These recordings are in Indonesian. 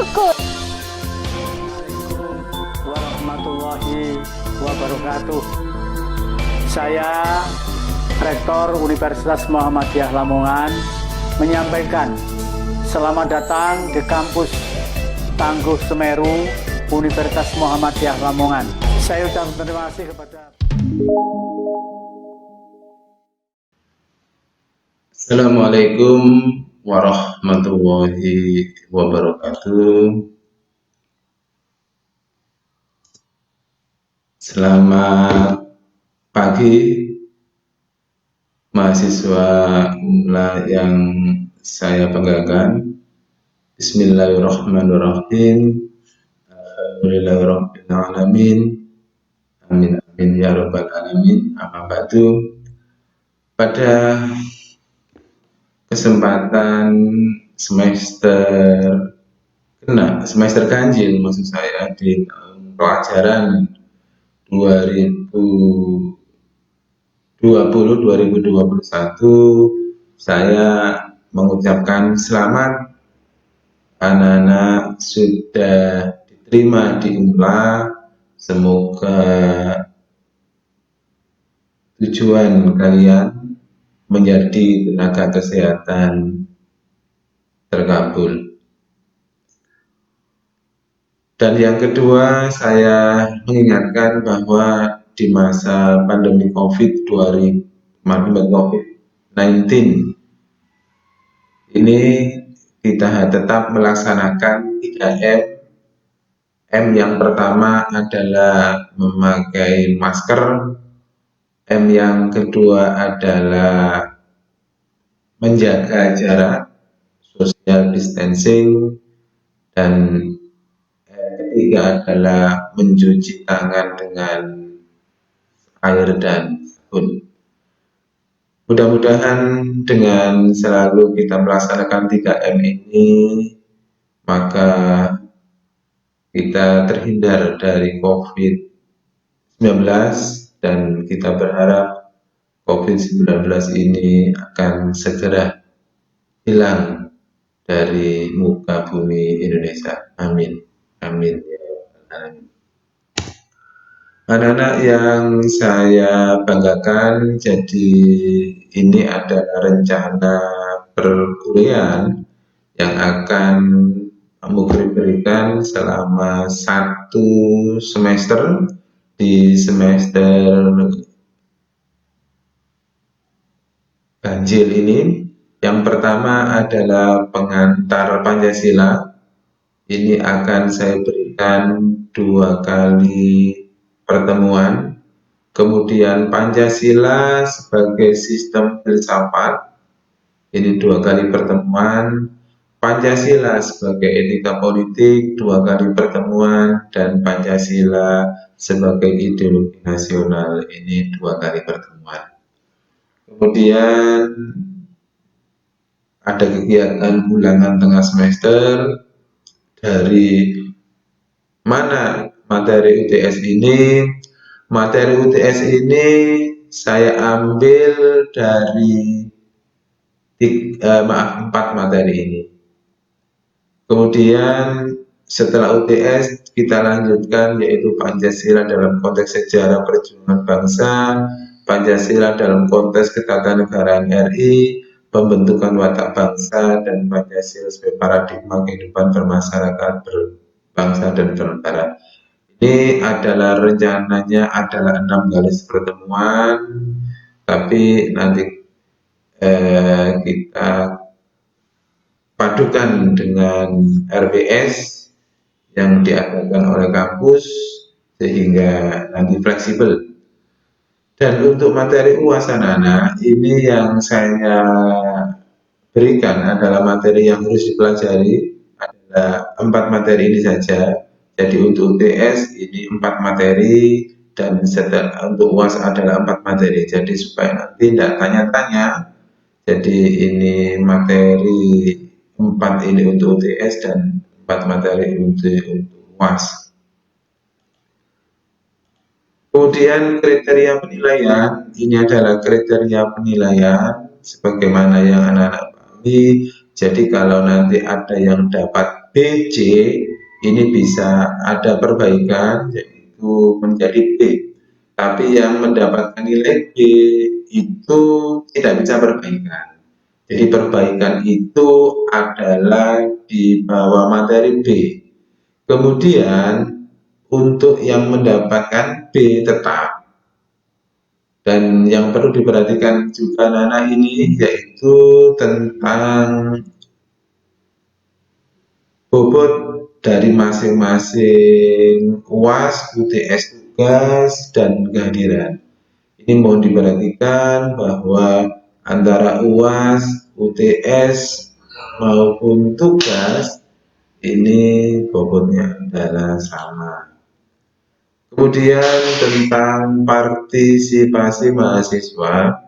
syukur. Warahmatullahi wabarakatuh. Saya Rektor Universitas Muhammadiyah Lamongan menyampaikan selamat datang di kampus Tangguh Semeru Universitas Muhammadiyah Lamongan. Saya ucapkan terima kasih kepada Assalamualaikum warahmatullahi wabarakatuh. Selamat pagi mahasiswa yang saya banggakan. Bismillahirrahmanirrahim. Alhamdulillahirabbil alamin. Amin amin ya rabbal alamin. Amma ba'du. Pada kesempatan semester ganjil maksud saya di pelajaran 2020-2021, saya mengucapkan selamat anak-anak sudah diterima di UNLA. Semoga tujuan kalian menjadi tenaga kesehatan terkabul. Dan yang kedua, saya mengingatkan bahwa di masa pandemi COVID-19 ini kita tetap melaksanakan 3M. M yang pertama adalah memakai masker, M yang kedua adalah menjaga jarak, social distancing, dan ketiga adalah mencuci tangan dengan air dan sabun. Mudah-mudahan dengan selalu kita melaksanakan 3M ini, maka kita terhindar dari COVID-19 dan kita berharap COVID-19 ini akan segera hilang dari muka bumi Indonesia. Amin. Amin. Anak-anak yang saya banggakan, jadi ini adalah rencana perkuliahan yang akan kamu berikan selama 1 semester di semester ganjil ini. Yang pertama adalah pengantar Pancasila. Ini akan saya berikan 2 kali pertemuan. Kemudian Pancasila sebagai sistem filsafat, ini 2 kali pertemuan. Pancasila sebagai etika politik, 2 kali pertemuan. Dan Pancasila sebagai ideologi nasional, ini 2 kali pertemuan. Kemudian ada kegiatan ulangan tengah semester. Dari mana materi UTS ini? Materi UTS ini saya ambil dari 4 materi ini. Kemudian setelah UTS kita lanjutkan, yaitu Pancasila dalam konteks sejarah perjuangan bangsa, Pancasila dalam konteks ketatanegaraan RI, pembentukan watak bangsa, dan Pancasila sebagai paradigma kehidupan bermasyarakat, berbangsa, dan bernegara. Ini adalah rencananya adalah 6 kali pertemuan, tapi nanti kita padukan dengan RBS yang diadakan oleh kampus sehingga nanti fleksibel. Dan untuk materi UAS anak-anak, ini yang saya berikan adalah materi yang harus dipelajari, adalah 4 materi ini saja. Jadi untuk UTS ini 4 materi, dan untuk UAS adalah 4 materi. Jadi supaya nanti tidak tanya-tanya, jadi ini materi 4 ini untuk UTS dan 4 materi untuk UAS. Kemudian kriteria penilaian, ini adalah kriteria penilaian sebagaimana yang anak-anak pahami. Jadi kalau nanti ada yang dapat BC, ini bisa ada perbaikan, yaitu menjadi B. Tapi yang mendapatkan nilai B itu tidak bisa perbaikan. Jadi perbaikan itu adalah di bawah materi B. Kemudian untuk yang mendapatkan B tetap. Dan yang perlu diperhatikan juga Nana ini yaitu tentang bobot dari masing-masing UAS, UTS tugas, dan kehadiran. Ini mohon diperhatikan bahwa antara UAS, UTS, maupun tugas ini bobotnya adalah sama. Kemudian tentang partisipasi mahasiswa.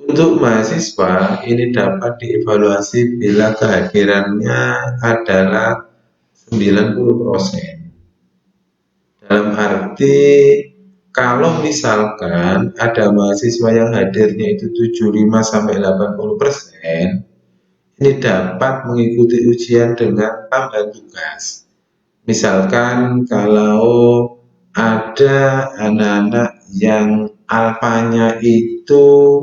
Untuk mahasiswa ini dapat dievaluasi bila kehadirannya adalah 90%. Dalam arti kalau misalkan ada mahasiswa yang hadirnya itu 75-80%, ini dapat mengikuti ujian dengan tambahan tugas. Misalkan kalau ada anak-anak yang alfanya itu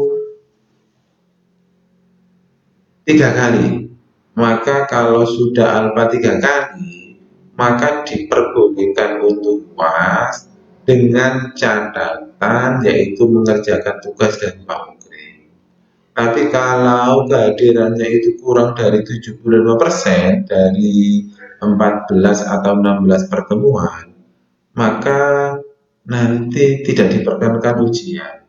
3 kali, maka kalau sudah alfa 3 kali, maka diperbolehkan untuk UAS dengan catatan yaitu mengerjakan tugas dan konkret. Tapi kalau kehadirannya itu kurang dari 75% dari 14 atau 16 pertemuan, maka nanti tidak diperkenankan ujian.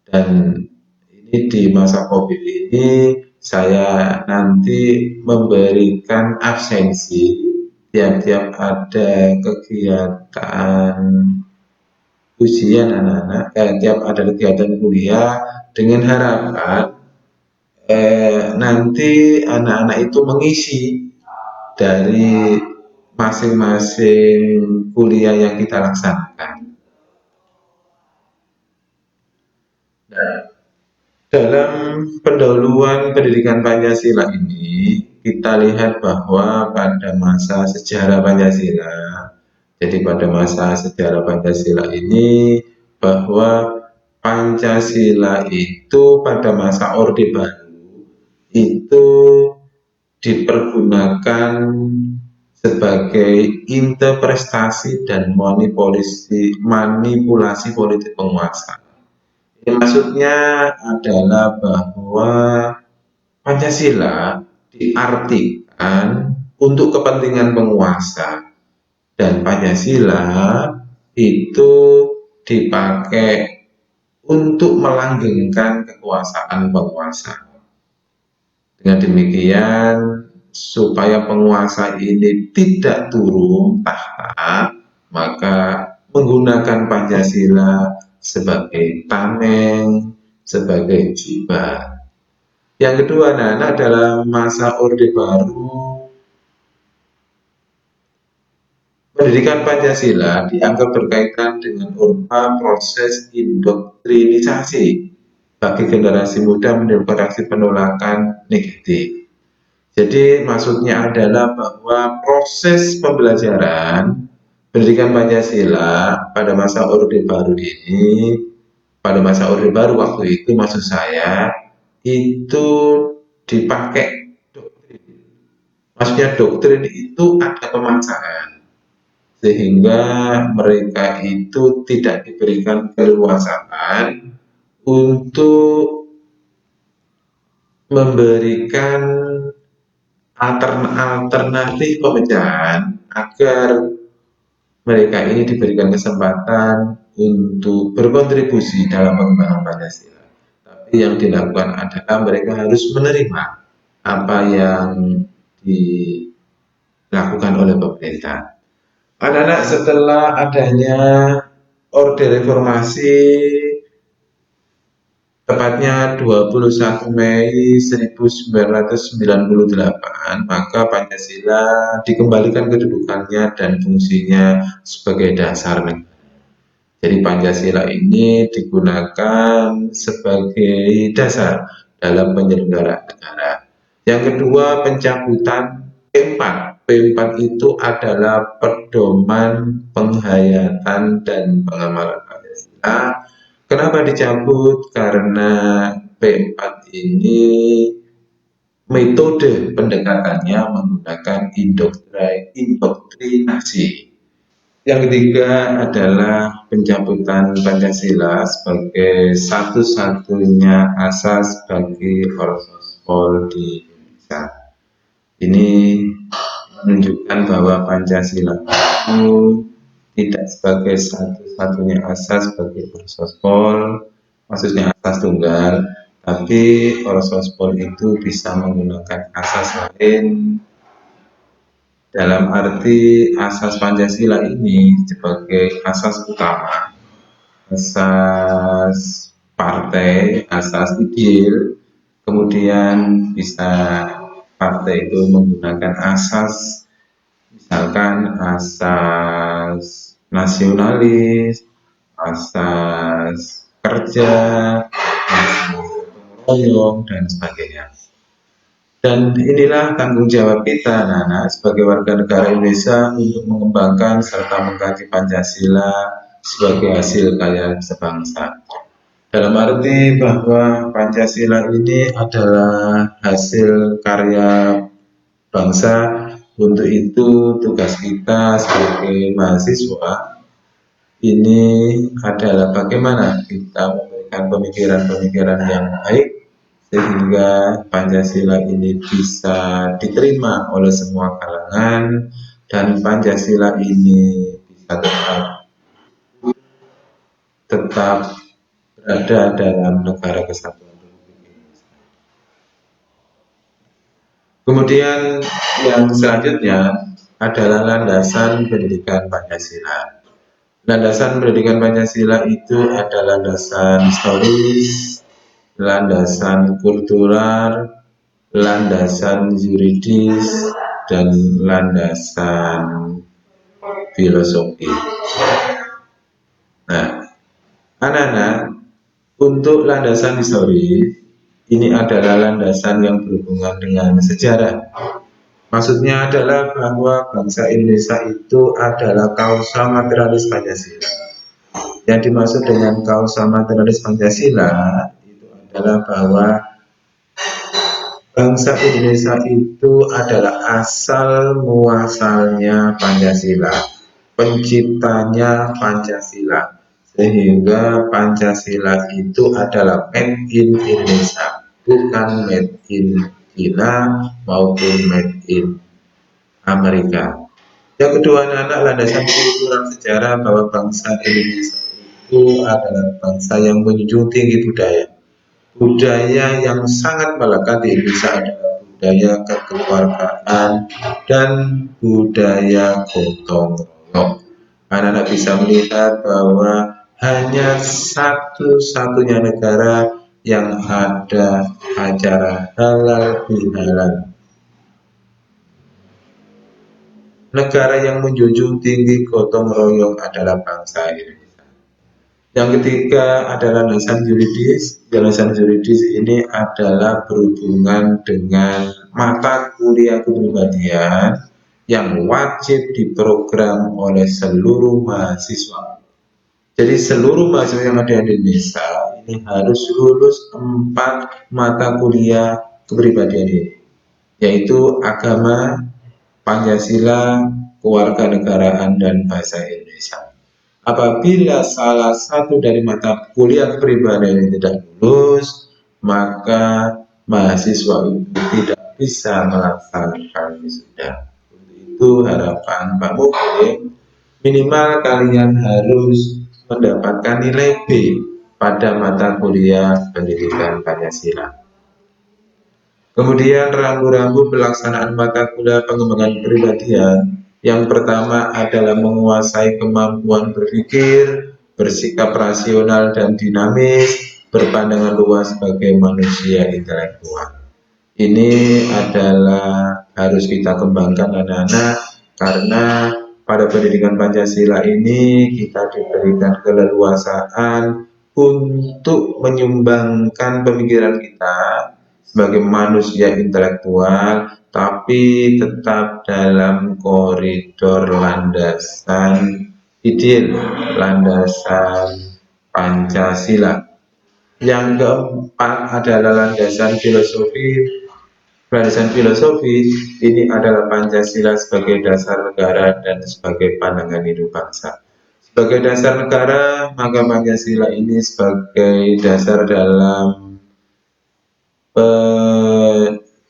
Dan ini di masa COVID ini saya nanti memberikan absensi tiap-tiap ada kegiatan ujian anak-anak, tiap ada kegiatan kuliah dengan harapan nanti anak-anak itu mengisi dari masing-masing kuliah yang kita laksanakan. Nah, dalam pendahuluan pendidikan Pancasila ini, kita lihat bahwa pada masa sejarah Pancasila, jadi pada masa sejarah Pancasila ini, bahwa Pancasila itu pada masa Orde Baru itu dipergunakan sebagai interpretasi dan manipulasi politik penguasa. Ini maksudnya adalah bahwa Pancasila diartikan untuk kepentingan penguasa dan Pancasila itu dipakai untuk melanggengkan kekuasaan penguasa. Dengan demikian, supaya penguasa ini tidak turun tahta, maka menggunakan Pancasila sebagai tameng, sebagai jubah. Yang kedua, Nana, dalam masa Orde Baru, pendidikan Pancasila dianggap berkaitan dengan proses indoktrinisasi bagi generasi muda menimbulkan reaksi penolakan negatif. Jadi maksudnya adalah bahwa proses pembelajaran pendidikan Pancasila pada masa Orde Baru ini, pada masa Orde Baru waktu itu maksud saya, itu dipakai doktrin. Maksudnya doktrin itu ada pemaksaan, sehingga mereka itu tidak diberikan keleluasaan untuk memberikan alternatif pemecahan agar mereka ini diberikan kesempatan untuk berkontribusi dalam pengembangan Pancasila. Tapi yang dilakukan adalah mereka harus menerima apa yang dilakukan oleh pemerintah. Anak-anak, setelah adanya Orde Reformasi tepatnya 21 Mei 1998, maka Pancasila dikembalikan kedudukannya dan fungsinya sebagai dasar negara. Jadi Pancasila ini digunakan sebagai dasar dalam penyelenggaraan negara. Yang kedua, pencabutan P4. P4 itu adalah pedoman penghayatan dan pengamalan Pancasila. Kenapa dicabut? Karena P4 ini metode pendekatannya menggunakan indoktrinasi. Yang ketiga adalah pencabutan Pancasila sebagai satu-satunya asas bagi Orsospol di Indonesia. Ini menunjukkan bahwa Pancasila itu tidak sebagai satu-satunya asas bagi Orsospol, maksudnya asas tunggal, tapi Orsospol itu bisa menggunakan asas lain. Dalam arti asas Pancasila ini sebagai asas utama, asas partai, asas ideal, kemudian bisa partai itu menggunakan asas, misalkan asas nasionalis, asas kerja, asas royong, dan sebagainya. Dan inilah tanggung jawab kita anak-anak sebagai warga negara Indonesia untuk mengembangkan serta mengkaji Pancasila sebagai hasil karya sebangsa. Dalam arti bahwa Pancasila ini adalah hasil karya bangsa, untuk itu tugas kita sebagai mahasiswa ini adalah bagaimana kita memberikan pemikiran-pemikiran yang baik sehingga Pancasila ini bisa diterima oleh semua kalangan dan Pancasila ini bisa tetap berada dalam negara kesatuan Republik Indonesia. Kemudian yang selanjutnya adalah landasan pendidikan Pancasila. Landasan pendidikan Pancasila itu adalah landasan historis, landasan kultural, landasan yuridis, dan landasan filosofi. Nah, anak-anak, untuk landasan historis, ini adalah landasan yang berhubungan dengan sejarah. Maksudnya adalah bahwa bangsa Indonesia itu adalah kausa materialis Pancasila. Yang dimaksud dengan kausa materialis Pancasila itu adalah bahwa bangsa Indonesia itu adalah asal muasalnya Pancasila, penciptanya Pancasila, sehingga Pancasila itu adalah made in Indonesia, bukan made in China maupun made in Amerika. Yang kedua, anak landasan kultural sejarah bahwa bangsa Indonesia itu adalah bangsa yang menjunjung tinggi budaya. Budaya yang sangat melekat di Indonesia adalah budaya kekeluargaan dan budaya gotong royong. Anak-anak bisa melihat bahwa hanya satu-satunya negara yang ada acara halal bihalal. Negara yang menjunjung tinggi gotong royong adalah bangsa Indonesia. Yang ketiga adalah landasan yuridis. Landasan yuridis ini adalah berhubungan dengan mata kuliah kepribadian yang wajib diprogram oleh seluruh mahasiswa. Jadi seluruh mahasiswa yang ada di Indonesia ini harus lulus 4 mata kuliah kepribadian ini, yaitu agama, Pancasila, kewarganegaraan, dan bahasa Indonesia. Apabila salah satu dari mata kuliah kepribadian ini tidak lulus, maka mahasiswa itu tidak bisa melaksanakan wisuda. Untuk itu harapan Pak Mukrim, minimal kalian harus mendapatkan nilai B pada mata kuliah pendidikan Pancasila. Kemudian rambu-rambu pelaksanaan mata kuliah pengembangan kepribadian. Yang pertama adalah menguasai kemampuan berpikir, bersikap rasional dan dinamis, berpandangan luas sebagai manusia intelektual. Ini adalah harus kita kembangkan anak-anak, karena pada pendidikan Pancasila ini kita diberikan keleluasaan untuk menyumbangkan pemikiran kita sebagai manusia intelektual, tapi tetap dalam koridor landasan ideal, landasan Pancasila. Yang keempat adalah landasan filosofi. Landasan filosofi ini adalah Pancasila sebagai dasar negara dan sebagai pandangan hidup bangsa. Sebagai dasar negara, maka Pancasila ini sebagai dasar dalam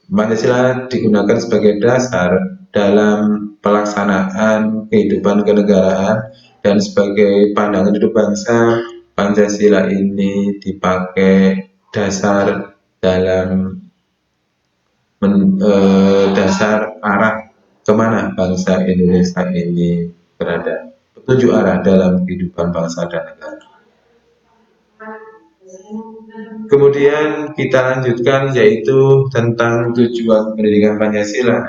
Pancasila digunakan sebagai dasar dalam pelaksanaan kehidupan kenegaraan, dan sebagai pandangan hidup bangsa, Pancasila ini dipakai dasar dalam dasar arah kemana bangsa Indonesia ini berada, petunjuk arah dalam kehidupan bangsa dan negara. Kemudian kita lanjutkan, yaitu tentang tujuan pendidikan Pancasila.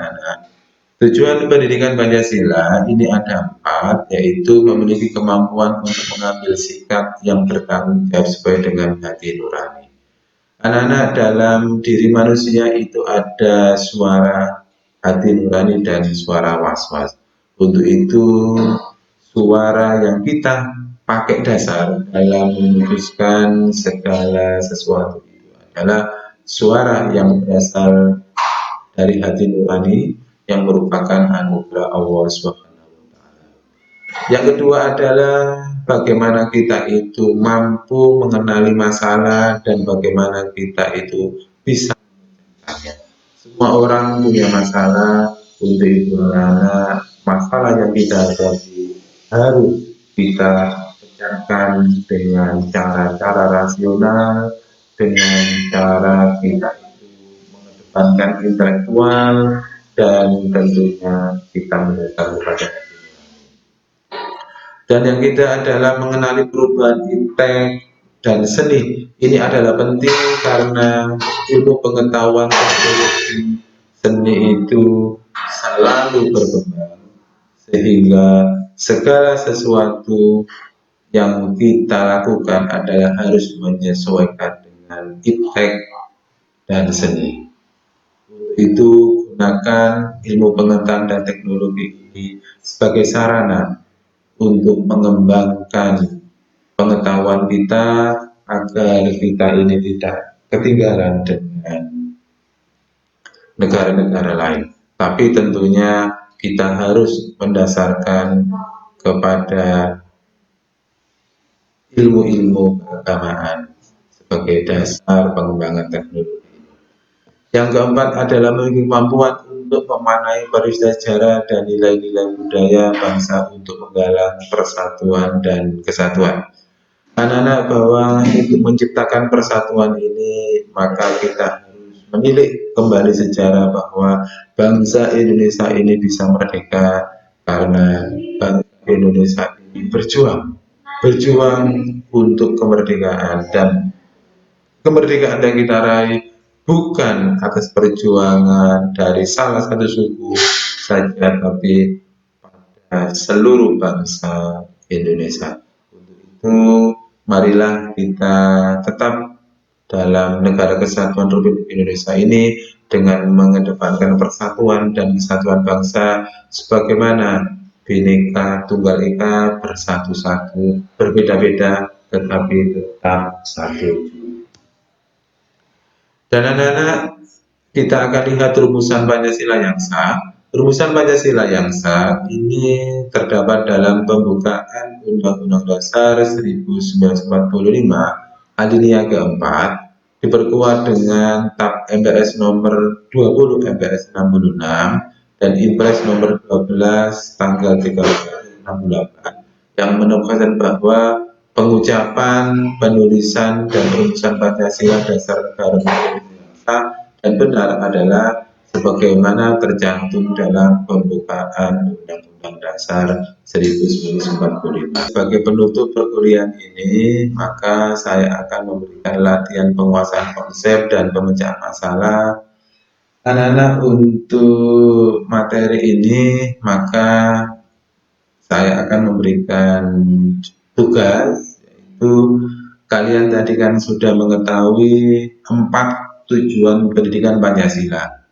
Tujuan pendidikan Pancasila ini ada 4, yaitu memiliki kemampuan untuk mengambil sikap yang bertanggung jawab sesuai dengan hati nurani. Anak-anak, dalam diri manusia itu ada suara hati nurani dan suara was-was. Untuk itu, suara yang kita pakai dasar dalam memutuskan segala sesuatu itu adalah suara yang berasal dari hati nurani, yang merupakan anugerah Allah SWT. Yang kedua adalah bagaimana kita itu mampu mengenali masalah dan bagaimana kita itu bisa menyelesaikannya. Semua orang punya masalah. Untuk itu masalah yang kita hadapi harus kita pecahkan dengan cara-cara rasional, dengan cara kita itu mengedepankan intelektual, dan tentunya kita mendekat kepada. Dan yang ketiga adalah mengenali perubahan intelek dan seni. Ini adalah penting karena ilmu pengetahuan teknologi seni itu selalu berkembang, sehingga segala sesuatu yang kita lakukan adalah harus menyesuaikan dengan intelek dan seni. Itu gunakan ilmu pengetahuan dan teknologi ini sebagai sarana untuk mengembangkan pengetahuan kita agar kita ini tidak ketinggalan dengan negara-negara lain. Tapi tentunya kita harus mendasarkan kepada ilmu-ilmu keagamaan sebagai dasar pengembangan teknologi. Yang keempat adalah memiliki kemampuan untuk memaknai peristiwa sejarah dan nilai-nilai budaya bangsa untuk menggalang persatuan dan kesatuan. Anak-anak, bahwa untuk menciptakan persatuan ini, maka kita harus menilik kembali sejarah bahwa bangsa Indonesia ini bisa merdeka karena bangsa Indonesia ini berjuang untuk kemerdekaan, dan kemerdekaan yang kita raih bukan atas perjuangan dari salah satu suku saja, tapi pada seluruh bangsa Indonesia. Untuk itu, marilah kita tetap dalam negara kesatuan Republik Indonesia ini dengan mengedepankan persatuan dan kesatuan bangsa, sebagaimana Bhinneka Tunggal Ika, bersatu-satu, berbeda-beda tetapi tetap satu. Dan anak-anak, kita akan lihat rumusan Pancasila yang sah. Rumusan Pancasila yang sah ini terdapat dalam pembukaan Undang-Undang Dasar 1945 alinea keempat, diperkuat dengan TAP MPRS nomor 20 MPRS 66 dan Impres nomor 12 tanggal 13/68, yang menekankan bahwa pengucapan, penulisan, dan rumusan Pancasila dasar negara bangsa dan benar adalah sebagaimana tercantum dalam pembukaan Undang-Undang Dasar 1945. Sebagai penutup perkuliahan ini, maka saya akan memberikan latihan penguasaan konsep dan pemecahan masalah. Anak-anak, untuk materi ini, maka saya akan memberikan tugas, yaitu kalian tadi kan sudah mengetahui 4 tujuan pendidikan Pancasila.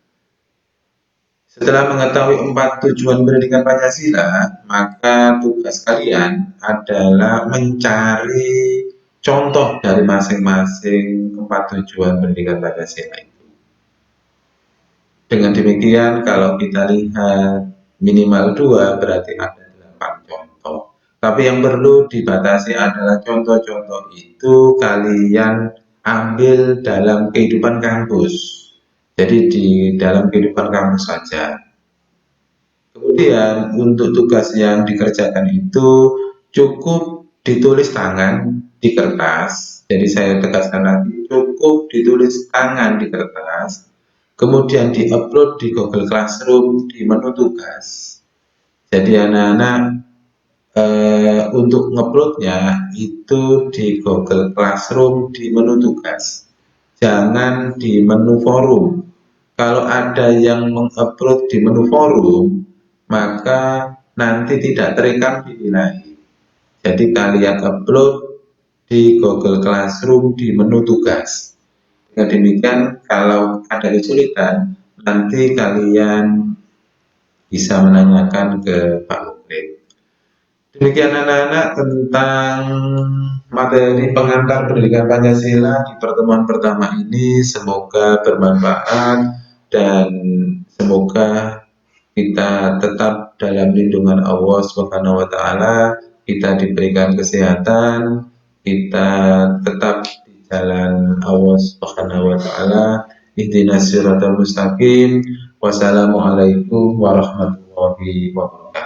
Setelah mengetahui 4 tujuan pendidikan Pancasila, maka tugas kalian adalah mencari contoh dari masing-masing 4 tujuan pendidikan Pancasila itu. Dengan demikian, kalau kita lihat minimal 2 berarti ada 8 contoh. Tapi yang perlu dibatasi adalah contoh-contoh itu kalian ambil dalam kehidupan kampus. Jadi di dalam kehidupan kampus saja. Kemudian untuk tugas yang dikerjakan itu cukup ditulis tangan di kertas. Jadi saya tegaskan lagi, cukup ditulis tangan di kertas, kemudian diupload di Google Classroom di menu tugas. Jadi anak-anak untuk nguploadnya itu di Google Classroom di menu tugas, jangan di menu forum. Kalau ada yang mengupload di menu forum, maka nanti tidak terekam di nilai. Jadi kalian upload di Google Classroom di menu tugas. Dengan demikian, kalau ada kesulitan, nanti kalian bisa menanyakan ke Pak Mukrim. Demikian anak-anak tentang materi pengantar pendidikan Pancasila di pertemuan pertama ini, semoga bermanfaat dan semoga kita tetap dalam lindungan Allah Subhanahu wa taala, kita diberikan kesehatan, kita tetap di jalan Allah Subhanahu wa taala. Ihdinas siratal mustaqim. Wassalamualaikum warahmatullahi wabarakatuh.